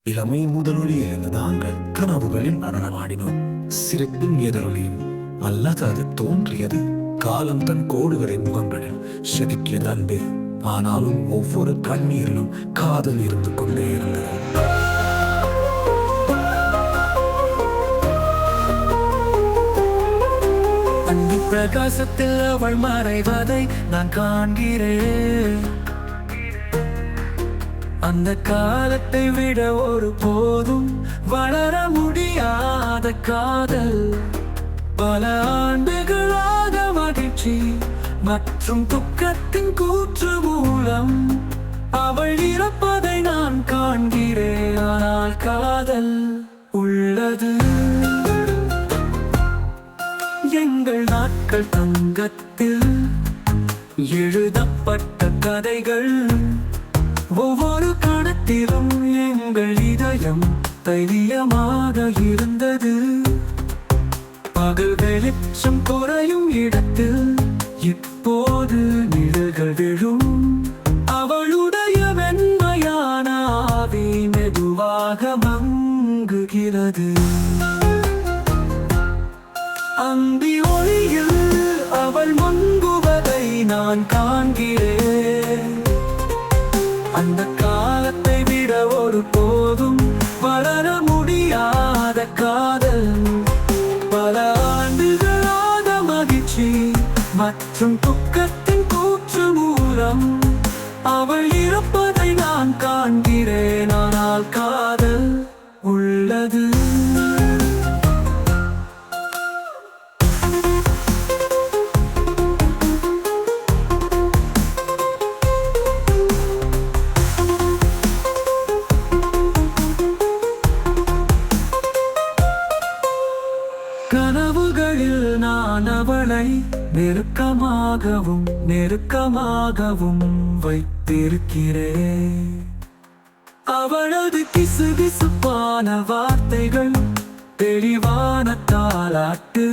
இளமை முதலொலியில் நாங்கள் கனவுகளில் நடனமாடினோம். சிரிப்பும் எதிரொலியும் அல்லது அது தோன்றியது காலம் தன் கோடுகளின் முகங்களில் செதுக்கியது அன்பு. ஆனாலும் ஒவ்வொரு கண்ணீரிலும் காதல் இருந்து கொண்டே இருந்தது. அன்பு பிரகாசத்தில் அவள் மறைவதை நான் காண்கிறேன். அந்த காலத்தை விட ஒரு போதும் வளர முடியாத காதல். பல ஆண்டுகளாக மகிழ்ச்சி மற்றும் துக்கத்தின் கூற்று மூலம் அவள் இறப்பதை நான் காண்கிறேன். ஆனால் காதல் உள்ளது. எங்கள் நாட்கள் தங்கத்தில் எழுதப்பட்ட கதைகள். ஒவ்வொரு கணத்திலும் எங்கள் இதயம் தைரியமாக இருந்தது. பகல் வெளிச்சம் குறையும் இடத்தில் இப்போது நிழல்கள் விழும். அவளுடைய வெண்மையான ஆவி மெதுவாக மங்குகிறது. அந்தி ஒளியில் அவள் மங்குவதை நான் காண்கிறேன். அந்த காலத்தை விட ஒரு போதும் வளர முடியாத காதல். பல ஆண்டுகளாக மகிழ்ச்சி மற்றும் துக்கத்தின் கூற்று மூலம் அவள் இறப்பதை நான் காண்கிறேன். ஆனால் காதல் உள்ளது. கனவுகளில் நான் அவளை நெருக்கமாகவும் வைத்திருக்கிறேன். அவளது கிசுகிசுப்பான வார்த்தைகள் தெளிவான தாலாட்டு.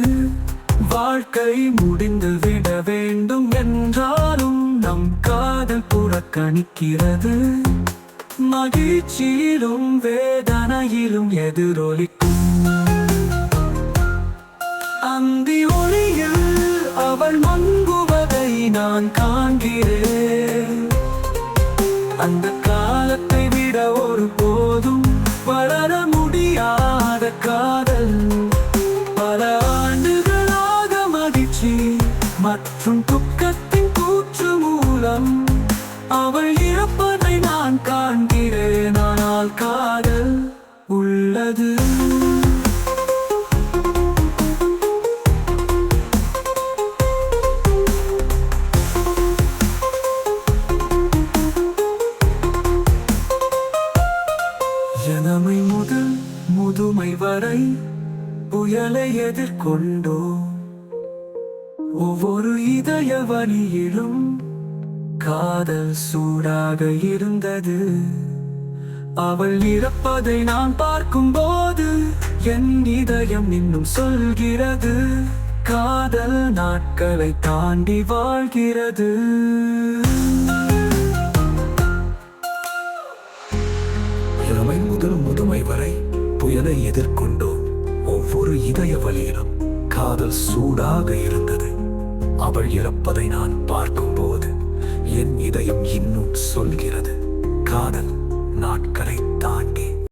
வாழ்க்கை முடிந்து விட வேண்டும் என்றாலும் நம் காதல் புறக்கணிக்கிறது. மகிழ்ச்சியிலும் வேதனையிலும் எதிரொலிக்கும். அந்தி ஒளியில் அவள் மங்குவதை நான் காண்கிறேன். அந்த காலத்தை விட ஒரு போதும் வளர முடியாத காதல். பல ஆண்டுகளாக மகிழ்ச்சி மற்றும் துக்கத்தின் கூற்று மூலம் அவள் இறப்பதை நான் காண்கிறேன். ஆனால் காதல் உள்ளது. இளமை முதல் முதுமை வரை புயலை எதிர்கொண்டோம். ஒவ்வொரு இதய வலியிலும் காதல் சூடாக இருந்தது. அவள் இறப்பதை நான் பார்க்கும்போது என் இதயம் இன்னும் சொல்கிறது, காதல் நாட்களை தாண்டி வாழ்கிறது. இளமை முதல் முதுமை வரை புயலை எதிர்கொண்டோம். ஒவ்வொரு இதய வலியிலும் காதல் சூடாக இருந்தது. அவள் இறப்பதை நான் பார்க்கும்போது என் இதயம் இன்னும் சொல்கிறது, காதல்